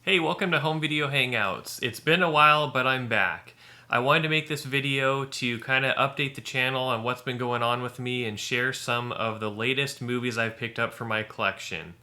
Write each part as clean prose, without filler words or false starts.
Hey, welcome to Home Video Hangouts. It's been a while, but I'm back. I wanted to make this video to kind of update the channel on what's been going on with me and share some of the latest movies I've picked up for my collection.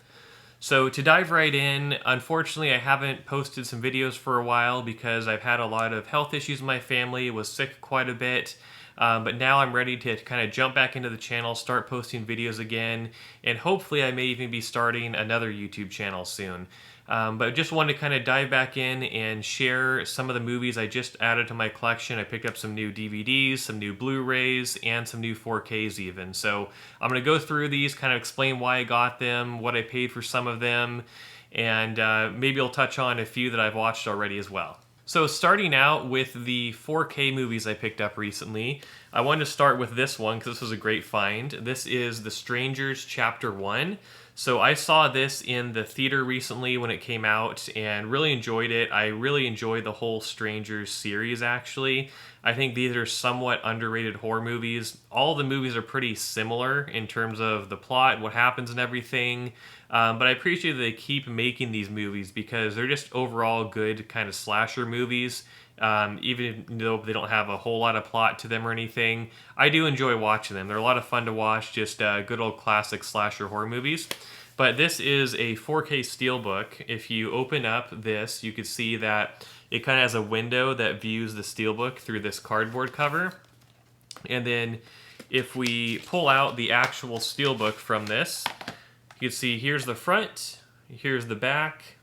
So to dive right in, unfortunately I haven't posted some videos for a while because I've had a lot of health issues in my family, was sick quite a bit. But now I'm ready to kind of jump back into the channel, start posting videos again, and hopefully I may even be starting another YouTube channel soon. But just wanted to kind of dive back in and share some of the movies I just added to my collection. I picked up some new DVDs, some new Blu-rays, and some new 4Ks even. So I'm going to go through these, kind of explain why I got them, what I paid for some of them, and maybe I'll touch on a few that I've watched already as well. So starting out with the 4K movies I picked up recently, I wanted to start with this one because this was a great find. This is The Strangers Chapter 1. So I saw this in the theater recently when it came out and really enjoyed it. I really enjoyed the whole Strangers series actually. I think these are somewhat underrated horror movies. All the movies are pretty similar in terms of the plot, what happens and everything. But I appreciate that they keep making these movies because they're just overall good kind of slasher movies. Even though they don't have a whole lot of plot to them or anything, I do enjoy watching them. They're a lot of fun to watch, just good old classic slasher horror movies. But this is a 4K Steelbook. If you open up this, you can see that it kind of has a window that views the Steelbook through this cardboard cover. And then if we pull out the actual Steelbook from this, you can see here's the front, here's the back,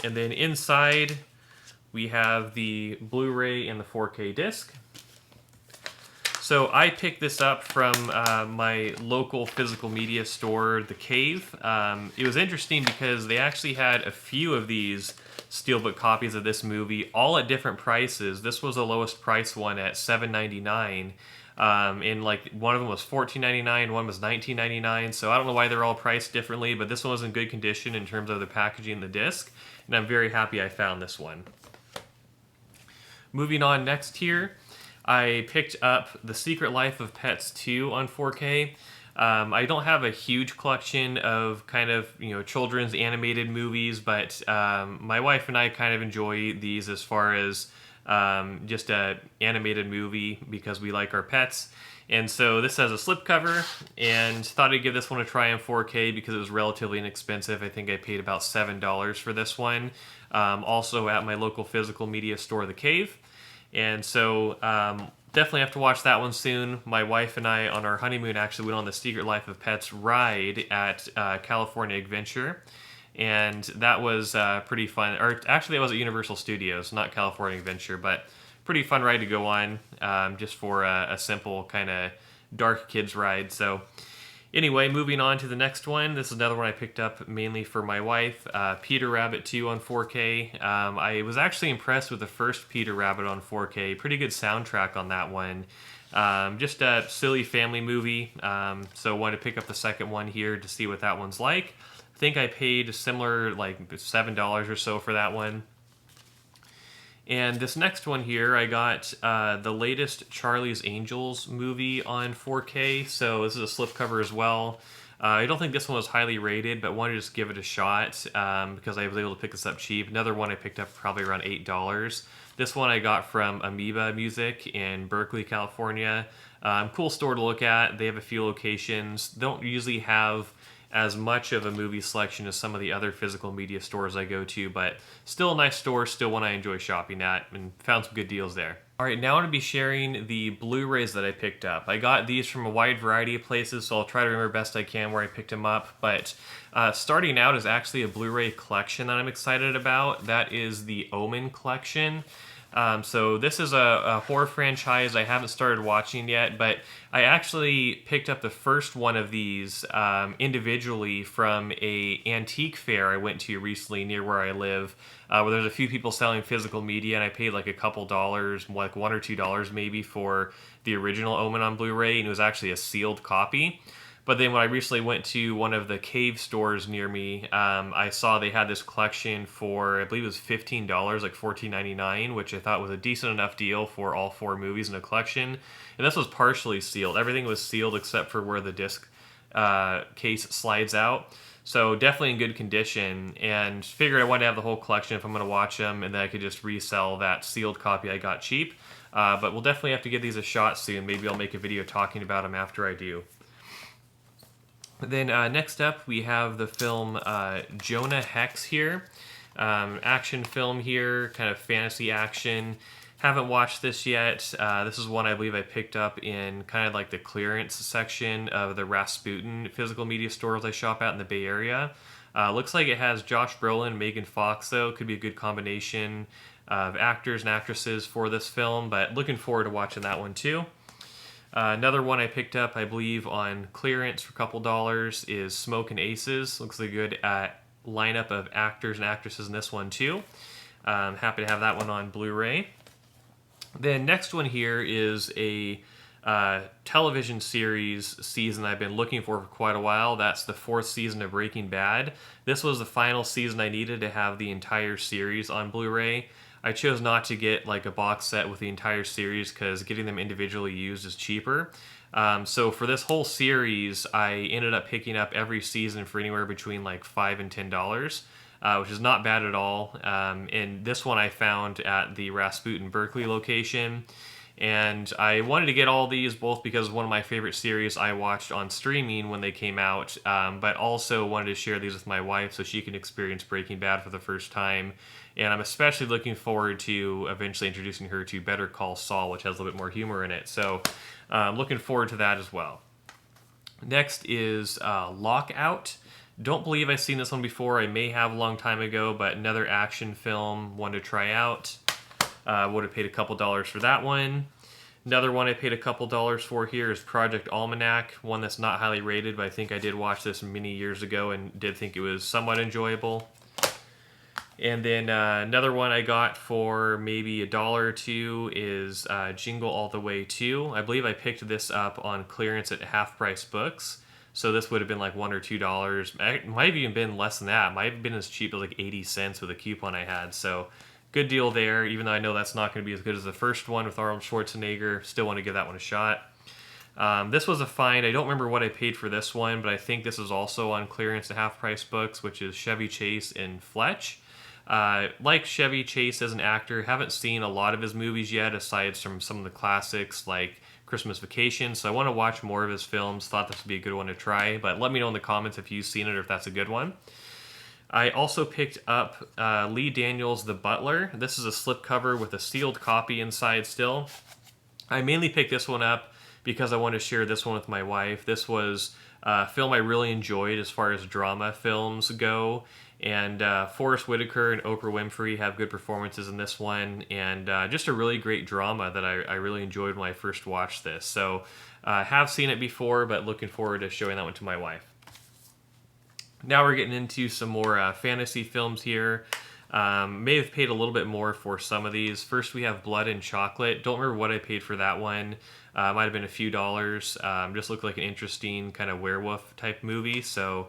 and then inside we have the Blu-ray and the 4K disc. So I picked this up from my local physical media store, The Cave. It was interesting because they actually had a few of these Steelbook copies of this movie, all at different prices. This was the lowest price one at $7.99. And like one of them was $14.99, one was $19.99. So I don't know why they're all priced differently, but this one was in good condition in terms of the packaging and the disc. And I'm very happy I found this one. Moving on next here, I picked up The Secret Life of Pets 2 on 4K. I don't have a huge collection of kind of, children's animated movies, but my wife and I kind of enjoy these as far as just a animated movie because we like our pets. And so this has a slipcover, and thought I'd give this one a try in 4K because it was relatively inexpensive. I think I paid about $7 for this one. Also at my local physical media store, The Cave. And so definitely have to watch that one soon. My wife and I, on our honeymoon, actually went on the Secret Life of Pets ride at California Adventure. And that was pretty fun. Or actually, that was at Universal Studios, not California Adventure, but pretty fun ride to go on just for a simple kind of dark kids ride. So anyway, moving on to the next one. This is another one I picked up mainly for my wife, Peter Rabbit 2 on 4K. I was actually impressed with the first Peter Rabbit on 4K. Pretty good soundtrack on that one. Just a silly family movie, so wanted to pick up the second one here to see what that one's like. I think I paid similar, like $7 or so for that one. And this next one here, I got the latest Charlie's Angels movie on 4K, so this is a slipcover as well. I don't think this one was highly rated, but wanted to just give it a shot because I was able to pick this up cheap. Another one I picked up probably around $8. This one I got from Amoeba Music in Berkeley, California. Cool store to look at. They have a few locations. Don't usually have as much of a movie selection as some of the other physical media stores I go to, but still a nice store, still one I enjoy shopping at, and found some good deals there. Alright, now I'm going to be sharing the Blu-rays that I picked up. I got these from a wide variety of places, so I'll try to remember best I can where I picked them up, but starting out is actually a Blu-ray collection that I'm excited about. That is the Omen collection. So this is a horror franchise I haven't started watching yet, but I actually picked up the first one of these individually from a antique fair I went to recently near where I live, where there's a few people selling physical media, and I paid like a couple dollars, like $1 or $2 maybe, for the original Omen on Blu-ray, and it was actually a sealed copy. But then when I recently went to one of the Cave stores near me, I saw they had this collection for, I believe it was $15, like $14.99, which I thought was a decent enough deal for all 4 movies in a collection. And this was partially sealed. Everything was sealed except for where the disc case slides out. So definitely in good condition, and figured I wanted to have the whole collection if I'm going to watch them, and then I could just resell that sealed copy I got cheap. But we'll definitely have to give these a shot soon. Maybe I'll make a video talking about them after I do. Then next up, we have the film Jonah Hex here. Action film here, kind of fantasy action. Haven't watched this yet. This is one I believe I picked up in kind of like the clearance section of the Rasputin physical media stores I shop at in the Bay Area. Looks like it has Josh Brolin, Megan Fox, though. Could be a good combination of actors and actresses for this film, but looking forward to watching that one too. Another one I picked up, I believe, on clearance for a couple dollars is Smokin' Aces. Looks like a good lineup of actors and actresses in this one too. Happy to have that one on Blu-ray. The next one here is a television series season I've been looking for quite a while. That's the 4th season of Breaking Bad. This was the final season I needed to have the entire series on Blu-ray. I chose not to get like a box set with the entire series because getting them individually used is cheaper. So for this whole series, I ended up picking up every season for anywhere between like $5 and $10. Which is not bad at all. And this one I found at the Rasputin Berkeley location. And I wanted to get all these both because one of my favorite series I watched on streaming when they came out, but also wanted to share these with my wife so she can experience Breaking Bad for the first time. And I'm especially looking forward to eventually introducing her to Better Call Saul, which has a little bit more humor in it. So looking forward to that as well. Next is Lockout. Don't believe I've seen this one before. I may have a long time ago, but another action film, one to try out. Would have paid a couple dollars for that one. Another one I paid a couple dollars for here is Project Almanac, one that's not highly rated, but I think I did watch this many years ago and did think it was somewhat enjoyable. And then another one I got for maybe a dollar or two is Jingle All the Way 2. I believe I picked this up on clearance at Half Price Books. So this would have been like $1 or $2. It might have even been less than that. It might have been as cheap as like 80 cents with a coupon I had. So good deal there, even though I know that's not going to be as good as the first one with Arnold Schwarzenegger. Still want to give that one a shot. This was a find. I don't remember what I paid for this one, but I think this is also on clearance at Half Price Books, which is Chevy Chase in Fletch. Like Chevy Chase as an actor, haven't seen a lot of his movies yet, aside from some of the classics like Christmas Vacation, so I want to watch more of his films. Thought this would be a good one to try, but let me know in the comments if you've seen it or if that's a good one. I also picked up Lee Daniels' The Butler. This is a slipcover with a sealed copy inside still. I mainly picked this one up because I wanted to share this one with my wife. This was a film I really enjoyed as far as drama films go. And Forrest Whitaker and Oprah Winfrey have good performances in this one, and just a really great drama that I really enjoyed when I first watched this. So have seen it before, but looking forward to showing that one to my wife. Now we're getting into some more fantasy films here. May have paid a little bit more for some of these. First we have Blood and Chocolate. Don't remember what I paid for that one. Might have been a few dollars. Just looked like an interesting kind of werewolf type movie, so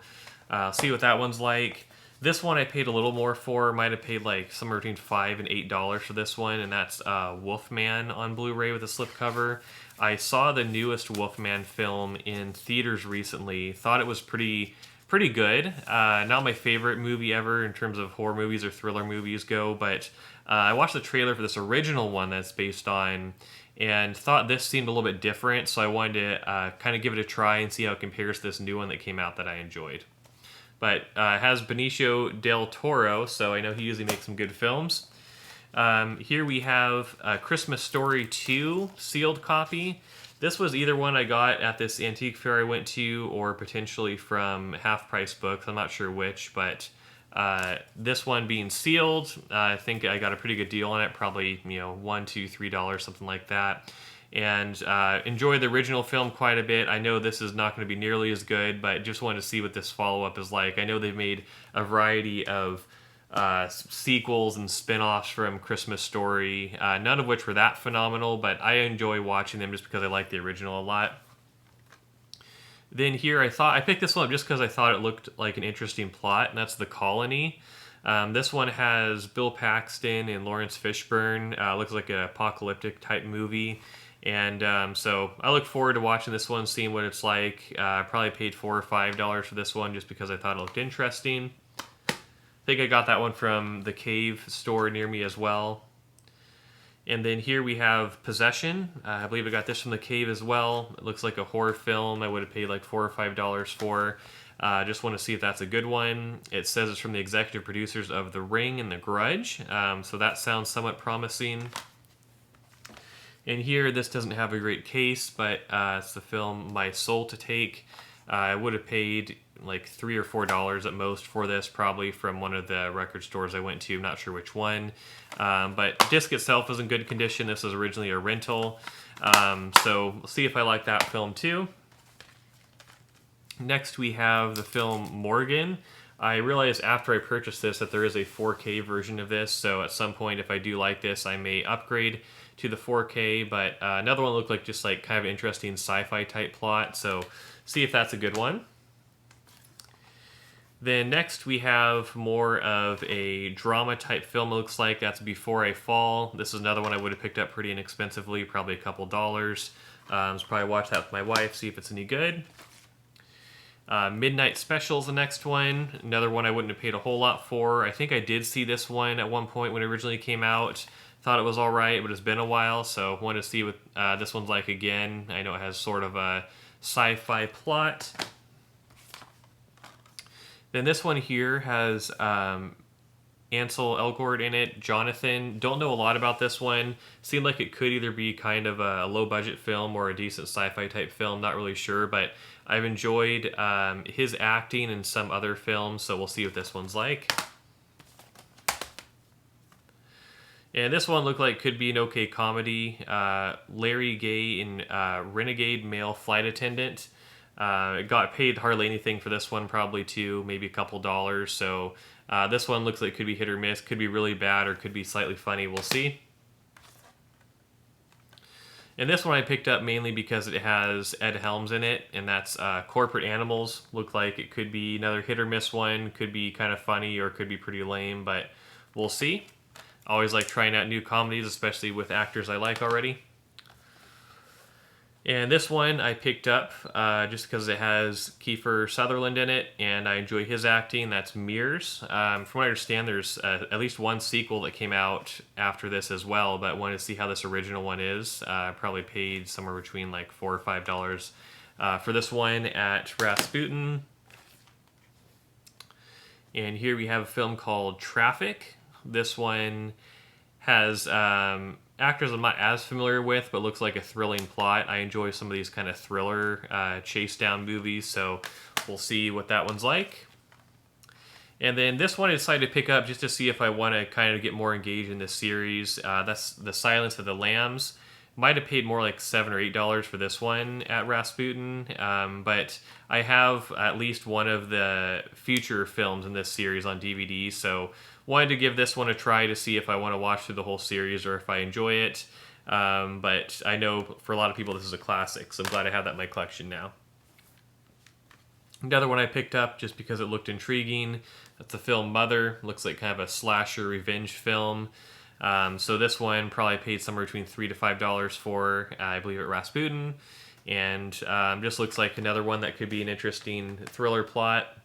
see what that one's like. This one I paid a little more for. Might have paid like somewhere between $5 and $8 for this one, and that's Wolfman on Blu-ray with a slipcover. I saw the newest Wolfman film in theaters recently. Thought it was pretty good. Not my favorite movie ever in terms of horror movies or thriller movies go, but I watched the trailer for this original one that's based on, and thought this seemed a little bit different, so I wanted to kind of give it a try and see how it compares to this new one that came out that I enjoyed. But it has Benicio del Toro, so I know he usually makes some good films. Here we have Christmas Story 2 sealed copy. This was either one I got at this antique fair I went to or potentially from Half Price Books. I'm not sure which, but this one being sealed, I think I got a pretty good deal on it, probably $1, $2, $3, something like that. And enjoyed the original film quite a bit. I know this is not going to be nearly as good, but just wanted to see what this follow-up is like. I know they've made a variety of sequels and spin-offs from Christmas Story, none of which were that phenomenal, but I enjoy watching them just because I like the original a lot. Then here I picked this one up just because I thought it looked like an interesting plot, and that's The Colony. This one has Bill Paxton and Lawrence Fishburne. Looks like an apocalyptic type movie. And so I look forward to watching this one, seeing what it's like. I probably paid $4 or $5 for this one just because I thought it looked interesting. I think I got that one from the Cave store near me as well. And then here we have Possession. I believe I got this from the Cave as well. It looks like a horror film. I would have paid like $4 or $5 for. Just want to see if that's a good one. It says it's from the executive producers of The Ring and The Grudge. So that sounds somewhat promising. And here, this doesn't have a great case, but it's the film My Soul to Take. I would have paid like $3 or $4 at most for this, probably from one of the record stores I went to. I'm not sure which one. But the disc itself is in good condition. This was originally a rental. So we'll see if I like that film too. Next, we have the film Morgan. I realized after I purchased this that there is a 4K version of this, so at some point, if I do like this, I may upgrade to the 4K, but another one looked like just like kind of interesting sci-fi type plot, so see if that's a good one. Then next we have more of a drama type film, it looks like. That's Before I Fall. This is another one I would have picked up pretty inexpensively, probably a couple dollars. So probably watch that with my wife, see if it's any good. Midnight Special is the next one. Another one I wouldn't have paid a whole lot for. I think I did see this one at one point when it originally came out. Thought it was alright, but it's been a while, so wanted to see what this one's like again. I know it has sort of a sci-fi plot. Then this one here has Ansel Elgort in it, Jonathan. Don't know a lot about this one. Seemed like it could either be kind of a low-budget film or a decent sci-fi type film. Not really sure, but I've enjoyed his acting in some other films, so we'll see what this one's like. And this one looked like could be an okay comedy. Larry Gay in Renegade Male Flight Attendant. Got paid hardly anything for this one, probably too, maybe a couple dollars. So this one looks like it could be hit or miss, could be really bad, or could be slightly funny. We'll see. And this one I picked up mainly because it has Ed Helms in it, and that's Corporate Animals. Looked like it could be another hit or miss one, could be kind of funny, or could be pretty lame, but we'll see. Always like trying out new comedies, especially with actors I like already. And this one I picked up just because it has Kiefer Sutherland in it, and I enjoy his acting. That's Mirrors. From what I understand, there's at least one sequel that came out after this as well, but wanted to see how this original one is. Probably paid somewhere between like $4 or $5 for this one at Rasputin. And here we have a film called Traffic. This one has actors I'm not as familiar with, but looks like a thrilling plot. I enjoy some of these kind of thriller chase down movies, so we'll see what that one's like. And then this one I decided to pick up just to see if I want to kind of get more engaged in this series. That's The Silence of the Lambs. Might have paid more like $7 or $8 for this one at Rasputin, but I have at least one of the future films in this series on DVD, so wanted to give this one a try to see if I want to watch through the whole series or if I enjoy it. But I know for a lot of people this is a classic, so I'm glad I have that in my collection now. Another one I picked up just because it looked intriguing. That's the film Mother. Looks like kind of a slasher revenge film. So this one probably paid somewhere between $3 to $5 for, I believe, at Rasputin. And just looks like another one that could be an interesting thriller plot.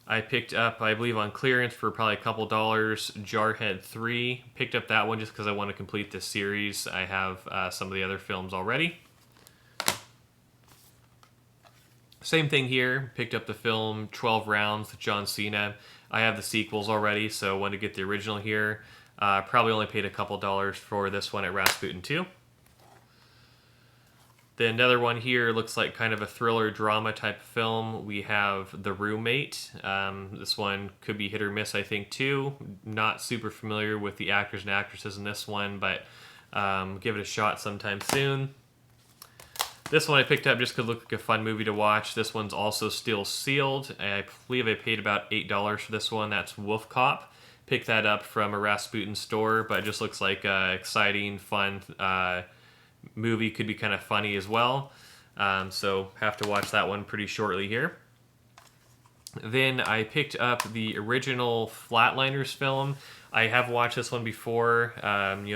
I picked up, I believe on clearance for probably a couple dollars, Jarhead 3. Picked up that one just because I want to complete this series. I have some of the other films already. Same thing here. Picked up the film 12 Rounds with John Cena. I have the sequels already, so I wanted to get the original here. Probably only paid a couple dollars for this one at Rasputin 2. Then another one here looks like kind of a thriller drama type of film. We have The Roommate. This one could be hit or miss, I think, too. Not super familiar with the actors and actresses in this one, but give it a shot sometime soon. This one I picked up just because it looked like a fun movie to watch. This one's also still sealed. I believe I paid about $8 for this one. That's Wolf Cop. Picked that up from a Rasputin store, but it just looks like an exciting, fun movie. Could be kind of funny as well. So have to watch that one pretty shortly here. Then I picked up the original Flatliners film. I have watched this one before.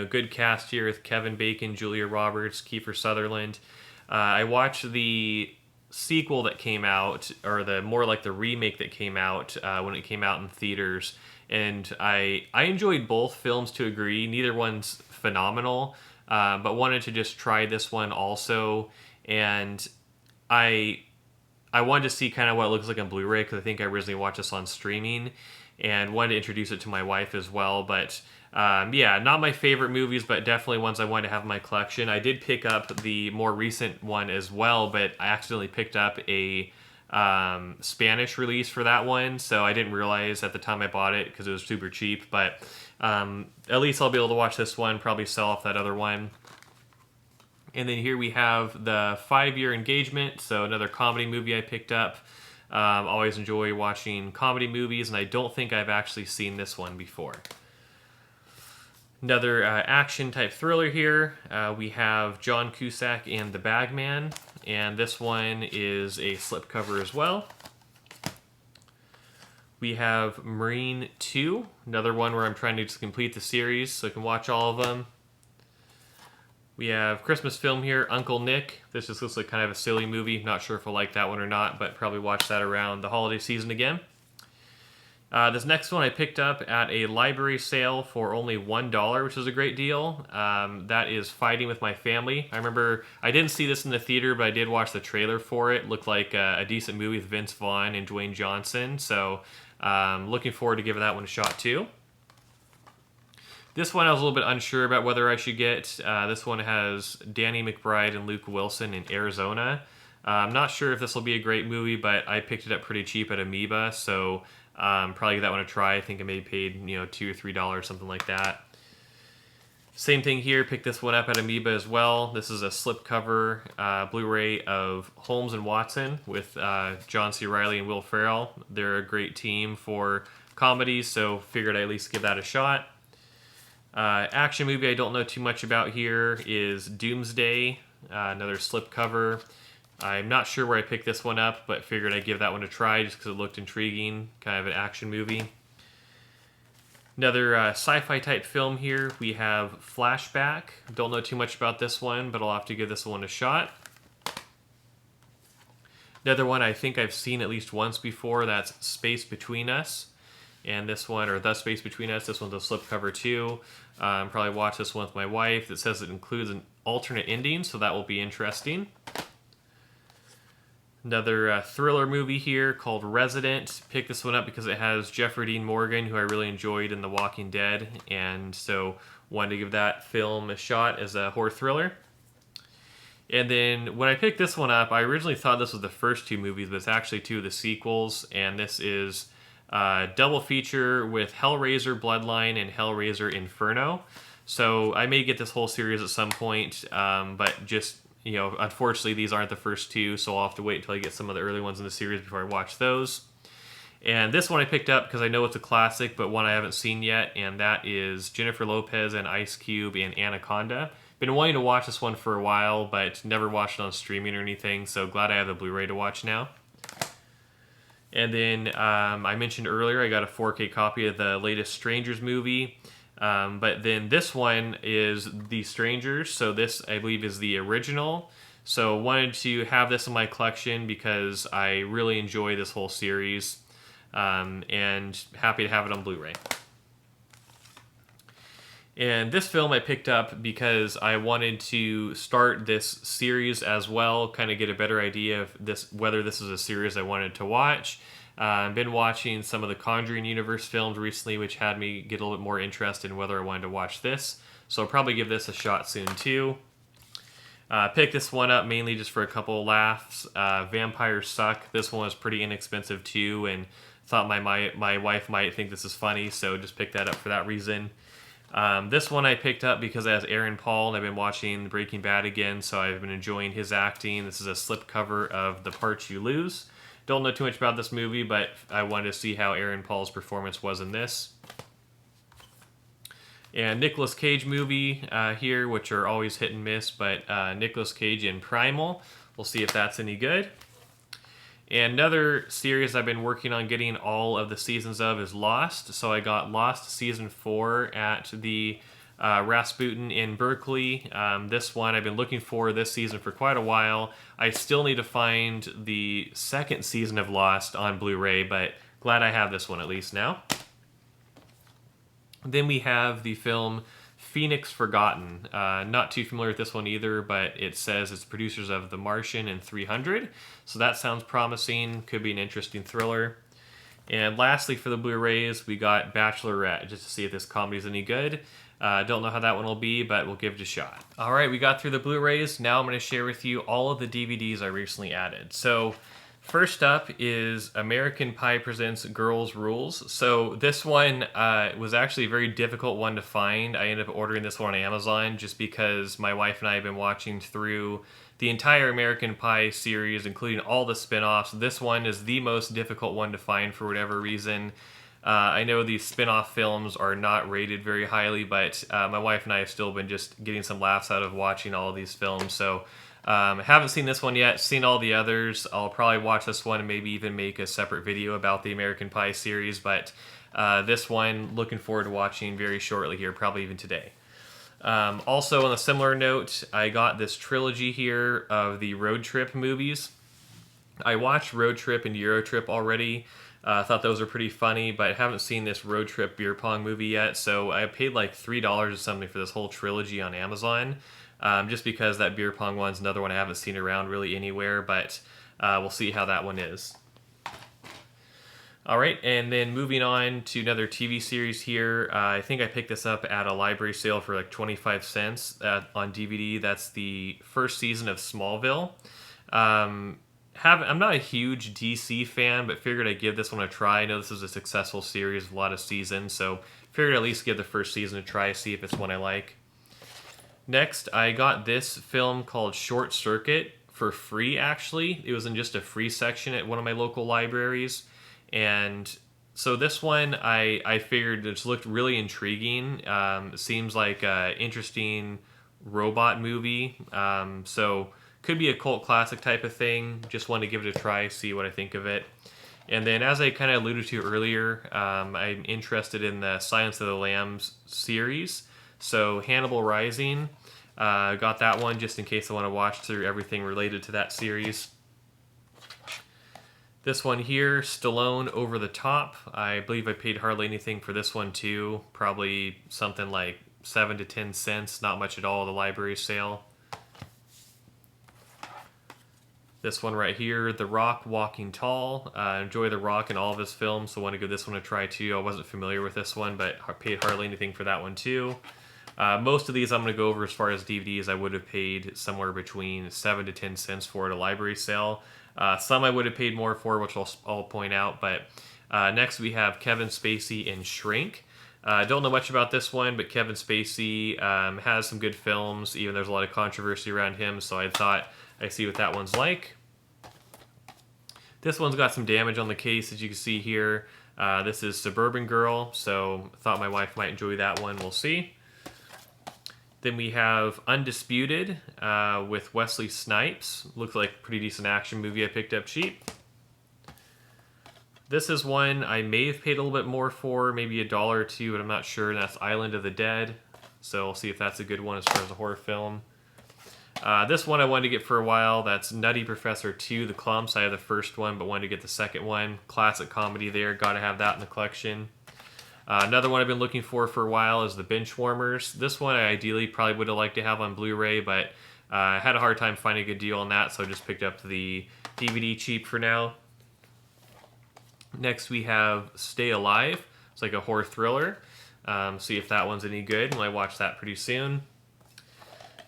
Good cast here with Kevin Bacon, Julia Roberts, Kiefer Sutherland. I watched the sequel that came out, or the more like the remake that came out when it came out in theaters, and I enjoyed both films to agree. Neither one's phenomenal, but wanted to just try this one also, and I I wanted to see kind of what it looks like on Blu-ray because I think I originally watched this on streaming, and wanted to introduce it to my wife as well. But yeah, not my favorite movies, but definitely ones I wanted to have in my collection. I did pick up the more recent one as well, but I accidentally picked up a Spanish release for that one, so I didn't realize at the time I bought it because it was super cheap. But at least I'll be able to watch this one, probably sell off that other one. And then here we have the 5-Year Engagement, so another comedy movie I picked up. Always enjoy watching comedy movies, and I don't think I've actually seen this one before. Another action-type thriller here. We have John Cusack and The Bagman, and this one is a slipcover as well. We have Marine 2, another one where I'm trying to just complete the series so I can watch all of them. We have Christmas film here, Uncle Nick. This just looks like kind of a silly movie. Not sure if I'll like that one or not, but probably watch that around the holiday season again. This next one I picked up at a library sale for only $1, which is a great deal. That is Fighting with My Family. I remember I didn't see this in the theater, but I did watch the trailer for it. Looked like a decent movie with Vince Vaughn and Dwayne Johnson. So looking forward to giving that one a shot too. This one I was a little bit unsure about whether I should get. This one has Danny McBride and Luke Wilson in Arizona. I'm not sure if this will be a great movie, but I picked it up pretty cheap at Amoeba, so probably give that one a try. I think I maybe paid $2 or $3, something like that. Same thing here. Picked this one up at Amoeba as well. This is a slipcover Blu-ray of Holmes and Watson with John C. Reilly and Will Ferrell. They're a great team for comedies, so figured I'd at least give that a shot. Action movie I don't know too much about here is Doomsday, another slipcover. I'm not sure where I picked this one up, but figured I'd give that one a try just because it looked intriguing, kind of an action movie. Another sci-fi type film here, we have Flashback. Don't know too much about this one, but I'll have to give this one a shot. Another one I think I've seen at least once before, that's Space Between Us. And this one, or The Space Between Us, this one's a slipcover too. Probably watch this one with my wife. It says it includes an alternate ending, so that will be interesting. Another thriller movie here called Resident. Picked this one up because it has Jeffrey Dean Morgan, who I really enjoyed in The Walking Dead, and so wanted to give that film a shot as a horror thriller. And then when I picked this one up, I originally thought this was the first two movies, but it's actually two of the sequels, and this is double feature with Hellraiser Bloodline and Hellraiser Inferno. So I may get this whole series at some point, but just, unfortunately these aren't the first two, so I'll have to wait until I get some of the early ones in the series before I watch those. And this one I picked up because I know it's a classic, but one I haven't seen yet, and that is Jennifer Lopez and Ice Cube in Anaconda. Been wanting to watch this one for a while, but never watched it on streaming or anything, so glad I have the Blu-ray to watch now. And then I mentioned earlier I got a 4K copy of the latest Strangers movie. But then this one is The Strangers. So this, I believe, is the original. So wanted to have this in my collection because I really enjoy this whole series. And happy to have it on Blu-ray. And this film I picked up because I wanted to start this series as well, kind of get a better idea of whether this is a series I wanted to watch. I've been watching some of the Conjuring Universe films recently, which had me get a little bit more interested in whether I wanted to watch this. So I'll probably give this a shot soon too. Picked this one up mainly just for a couple of laughs. Vampires Suck. This one was pretty inexpensive too, and thought my wife might think this is funny, so just picked that up for that reason. This one I picked up because it has Aaron Paul, and I've been watching Breaking Bad again, so I've been enjoying his acting. This is a slipcover of The Part You Lose. Don't know too much about this movie, but I wanted to see how Aaron Paul's performance was in this. And Nicolas Cage movie here, which are always hit and miss, but Nicolas Cage in Primal. We'll see if that's any good. And another series I've been working on getting all of the seasons of is Lost. So I got Lost season 4 at the Rasputin in Berkeley. This one I've been looking for this season for quite a while. I still need to find the second season of Lost on Blu-ray, but glad I have this one at least now. Then we have the film Phoenix Forgotten. Not too familiar with this one either, but it says it's producers of The Martian and 300. So that sounds promising. Could be an interesting thriller. And lastly, for the Blu-rays, we got Bachelorette, just to see if this comedy's any good. Don't know how that one will be, but we'll give it a shot. All right, we got through the Blu-rays. Now I'm going to share with you all of the DVDs I recently added. So first up is American Pie Presents Girls Rules. So this one was actually a very difficult one to find. I ended up ordering this one on Amazon just because my wife and I have been watching through the entire American Pie series, including all the spin-offs. This one is the most difficult one to find for whatever reason. I know these spin-off films are not rated very highly, but my wife and I have still been just getting some laughs out of watching all of these films. So haven't seen this one yet, seen all the others. I'll probably watch this one and maybe even make a separate video about the American Pie series, but this one, looking forward to watching very shortly here, probably even today. Also, on a similar note, I got this trilogy here of the Road Trip movies. I watched Road Trip and Euro Trip already. I thought those were pretty funny, but haven't seen this Road Trip beer pong movie yet, so I paid like $3 or something for this whole trilogy on Amazon, just because that beer pong one's another one I haven't seen around really anywhere, but we'll see how that one is. All right, and then moving on to another TV series here. I think I picked this up at a library sale for like 25 cents on DVD. That's the first season of Smallville. I'm not a huge DC fan, but figured I'd give this one a try. I know this was a successful series with a lot of seasons, so figured I'd at least give the first season a try, see if it's one I like. Next, I got this film called Short Circuit for free, actually. It was in just a free section at one of my local libraries. And so this one, I figured it looked really intriguing. It seems like an interesting robot movie. So could be a cult classic type of thing. Just wanted to give it a try, see what I think of it. And then, as I kind of alluded to earlier, I'm interested in the Silence of the Lambs series. So Hannibal Rising, got that one just in case I want to watch through everything related to that series. This one here, Stallone Over the Top. I believe I paid hardly anything for this one too. Probably something like 7 to 10 cents, not much at all at the library sale. This one right here, The Rock Walking Tall. Enjoy The Rock in all of his films, so I want to give this one a try too. I wasn't familiar with this one, but I paid hardly anything for that one too. Most of these I'm going to go over as far as DVDs. I would have paid somewhere between 7 to 10 cents for at a library sale. Some I would have paid more for, which I'll point out. But next we have Kevin Spacey in Shrink. Don't know much about this one, but Kevin Spacey has some good films, even there's a lot of controversy around him, so I thought I'd see what that one's like. This one's got some damage on the case, as you can see here. This is Suburban Girl, so I thought my wife might enjoy that one. We'll see. Then we have Undisputed with Wesley Snipes. Looks like a pretty decent action movie I picked up cheap. This is one I may have paid a little bit more for, maybe $1 or $2, but I'm not sure. And that's Island of the Dead. So we'll see if that's a good one as far as a horror film. This one I wanted to get for a while. That's Nutty Professor 2, The Clumps. I have the first one, but wanted to get the second one. Classic comedy there. Got to have that in the collection. Another one I've been looking for a while is The Benchwarmers. This one I ideally probably would have liked to have on Blu-ray, but I had a hard time finding a good deal on that, so I just picked up the DVD cheap for now. Next we have Stay Alive. It's like a horror thriller. See if that one's any good, and I watch that pretty soon.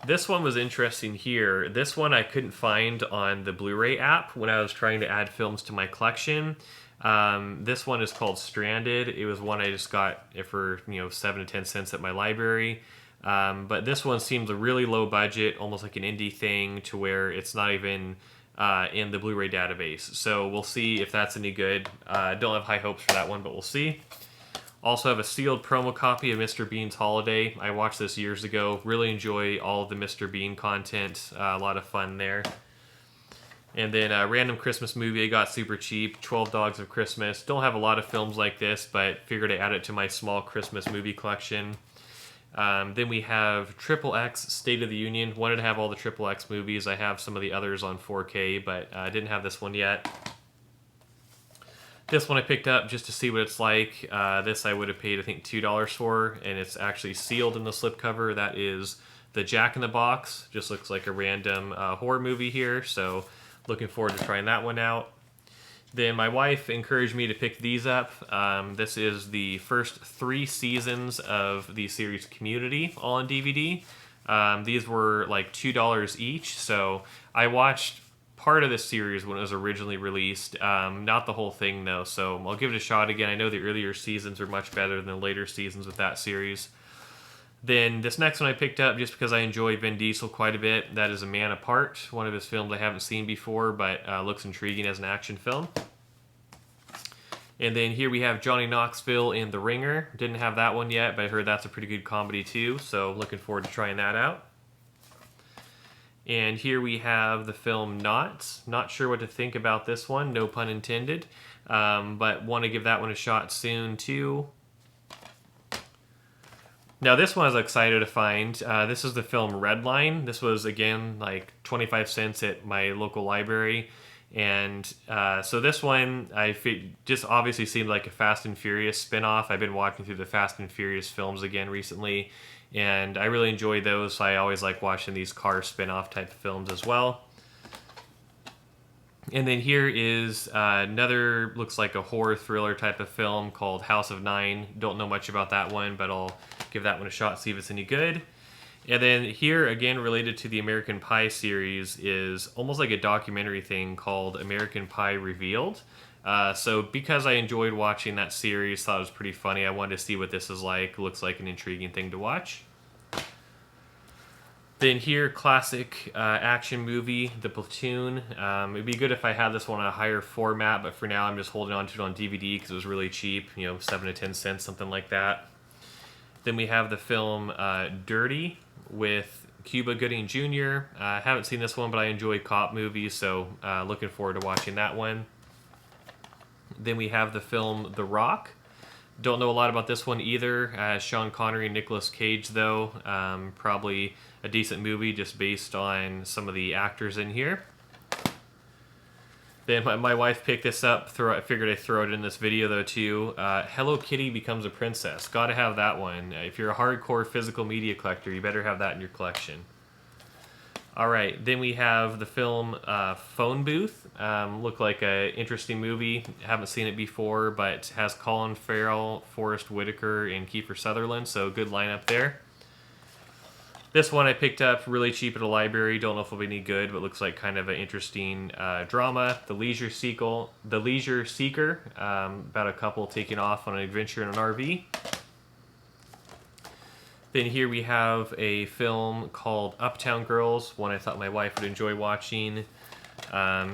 This one was interesting here. This one I couldn't find on the Blu-ray app when I was trying to add films to my collection. This one is called Stranded. It was one I just got for 7 to 10 cents at my library. But this one seems a really low budget, almost like an indie thing, to where it's not even in the Blu-ray database. So we'll see if that's any good. Don't have high hopes for that one, but we'll see. Also have a sealed promo copy of Mr. Bean's Holiday. I watched this years ago. Really enjoy all of the Mr. Bean content. A lot of fun there. And then a random Christmas movie I got super cheap, 12 Dogs of Christmas. Don't have a lot of films like this, but figured I'd add it to my small Christmas movie collection. Then we have Triple X State of the Union. Wanted to have all the Triple X movies. I have some of the others on 4K, but I didn't have this one yet. This one I picked up just to see what it's like. This I would have paid, I think, $2 for, and it's actually sealed in the slipcover. That is the Jack in the Box. Just looks like a random horror movie here, so looking forward to trying that one out. Then my wife encouraged me to pick these up. This is the first 3 seasons of the series Community, all on DVD. These were like $2 each, so I watched part of this series when it was originally released. Not the whole thing, though, so I'll give it a shot again. I know the earlier seasons are much better than the later seasons with that series. Then this next one I picked up just because I enjoy Vin Diesel quite a bit. That is A Man Apart, one of his films I haven't seen before, but looks intriguing as an action film. And then here we have Johnny Knoxville in The Ringer. Didn't have that one yet, but I heard that's a pretty good comedy too, so looking forward to trying that out. And here we have the film Knots. Not sure what to think about this one, no pun intended, but want to give that one a shot soon too. Now this one I was excited to find. This is the film Redline. This was, again, like 25 cents at my local library. And so this one, just obviously seemed like a Fast and Furious spinoff. I've been watching through the Fast and Furious films again recently, and I really enjoy those. So I always like watching these car spinoff type of films as well. And then here is another, looks like a horror thriller type of film called House of Nine. Don't know much about that one, but I'll give that one a shot, see if it's any good. And then here, again, related to the American Pie series, is almost like a documentary thing called American Pie Revealed. So because I enjoyed watching that series, thought it was pretty funny, I wanted to see what this is like. Looks like an intriguing thing to watch. Then here, classic action movie, The Platoon. It'd be good if I had this one on a higher format, but for now I'm just holding on to it on DVD because it was really cheap, 7 to 10 cents, something like that. Then we have the film Dirty with Cuba Gooding Jr. I haven't seen this one, but I enjoy cop movies, so looking forward to watching that one. Then we have the film The Rock. Don't know a lot about this one either. Sean Connery and Nicolas Cage, though. Probably a decent movie just based on some of the actors in here. Then my wife picked this up. I figured I'd throw it in this video, though, too. Hello Kitty Becomes a Princess. Gotta have that one. If you're a hardcore physical media collector, you better have that in your collection. All right, then we have the film Phone Booth. Looked like an interesting movie. Haven't seen it before, but has Colin Farrell, Forrest Whitaker, and Kiefer Sutherland, so good lineup there. This one I picked up really cheap at a library. Don't know if it'll be any good, but looks like kind of an interesting drama. The Leisure Seeker, about a couple taking off on an adventure in an RV. Then here we have a film called Uptown Girls, one I thought my wife would enjoy watching.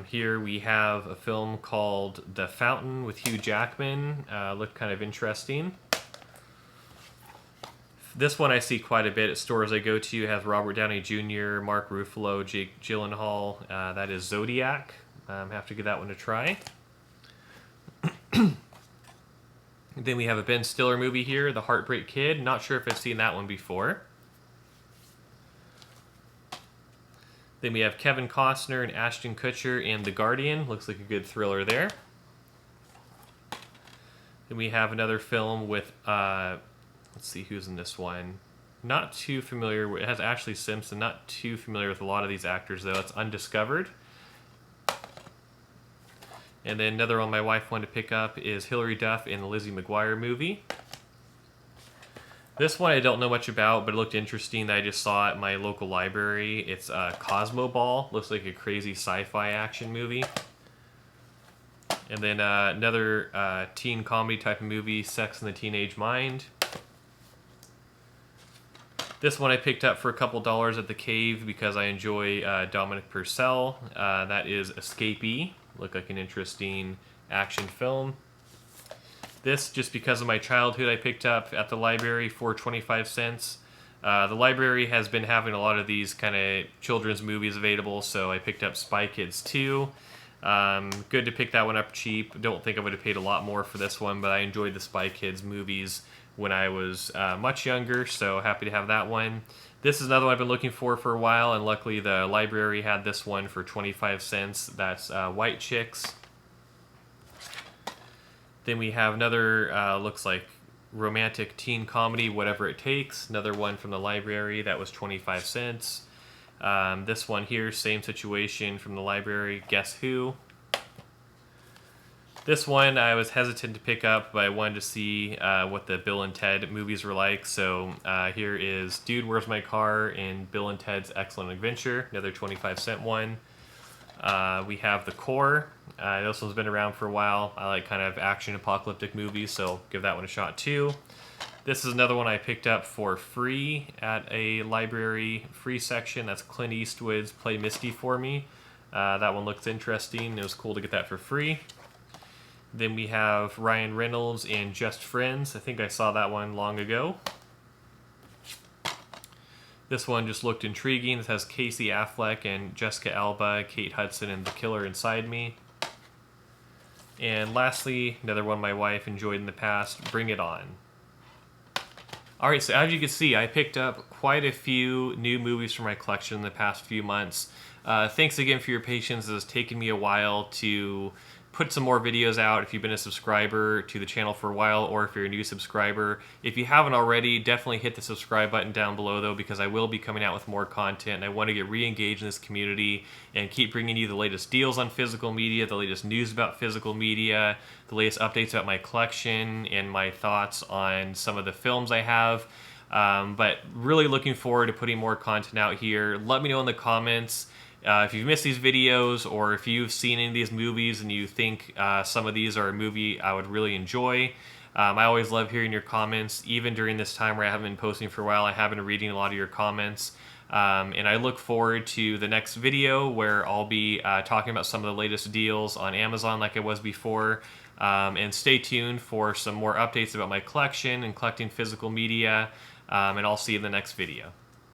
Here we have a film called The Fountain with Hugh Jackman. Looked kind of interesting. This one I see quite a bit at stores I go to. It has Robert Downey Jr., Mark Ruffalo, Jake Gyllenhaal. That is Zodiac. Have to give that one a try. Then we have a Ben Stiller movie here, The Heartbreak Kid. Not sure if I've seen that one before. Then we have Kevin Costner and Ashton Kutcher in The Guardian. Looks like a good thriller there. Then we have another film with, let's see who's in this one. Not too familiar. It has Ashley Simpson. Not too familiar with a lot of these actors, though. It's Undiscovered. And then another one my wife wanted to pick up is Hilary Duff in the Lizzie McGuire movie. This one I don't know much about, but it looked interesting that I just saw at my local library. It's Cosmo Ball. Looks like a crazy sci-fi action movie. And then another teen comedy type of movie, Sex and the Teenage Mind. This one I picked up for a couple dollars at the Cave because I enjoy Dominic Purcell. That is Escapee. Looked like an interesting action film. This, just because of my childhood, I picked up at the library for 25 cents. The library has been having a lot of these kind of children's movies available, so I picked up Spy Kids 2. Good to pick that one up cheap. Don't think I would have paid a lot more for this one, but I enjoyed the Spy Kids movies when I was much younger, so happy to have that one. This is another one I've been looking for a while, and luckily the library had this one for 25 cents. That's White Chicks. Then we have another, looks like romantic teen comedy, Whatever It Takes. Another one from the library that was 25 cents. This one here, same situation from the library, Guess Who. This one I was hesitant to pick up, but I wanted to see what the Bill and Ted movies were like. So here is Dude, Where's My Car? And Bill and Ted's Excellent Adventure, another 25-cent one. We have The Core. This one's been around for a while. I like kind of action apocalyptic movies, so give that one a shot too. This is another one I picked up for free at a library free section. That's Clint Eastwood's Play Misty for Me. That one looks interesting. It was cool to get that for free. Then we have Ryan Reynolds in Just Friends. I think I saw that one long ago. This one just looked intriguing. This has Casey Affleck and Jessica Alba, Kate Hudson, and The Killer Inside Me. And lastly, another one my wife enjoyed in the past, Bring It On. Alright, so as you can see, I picked up quite a few new movies from my collection in the past few months. Thanks again for your patience. It's taken me a while to put some more videos out if you've been a subscriber to the channel for a while, or if you're a new subscriber. If you haven't already, definitely hit the subscribe button down below though, because I will be coming out with more content and I want to get re-engaged in this community and keep bringing you the latest deals on physical media, the latest news about physical media, the latest updates about my collection, and my thoughts on some of the films I have. But really looking forward to putting more content out here. Let me know in the comments if you've missed these videos, or if you've seen any of these movies and you think some of these are a movie I would really enjoy. I always love hearing your comments. Even during this time where I haven't been posting for a while, I have been reading a lot of your comments. And I look forward to the next video where I'll be talking about some of the latest deals on Amazon like I was before. And stay tuned for some more updates about my collection and collecting physical media. And I'll see you in the next video.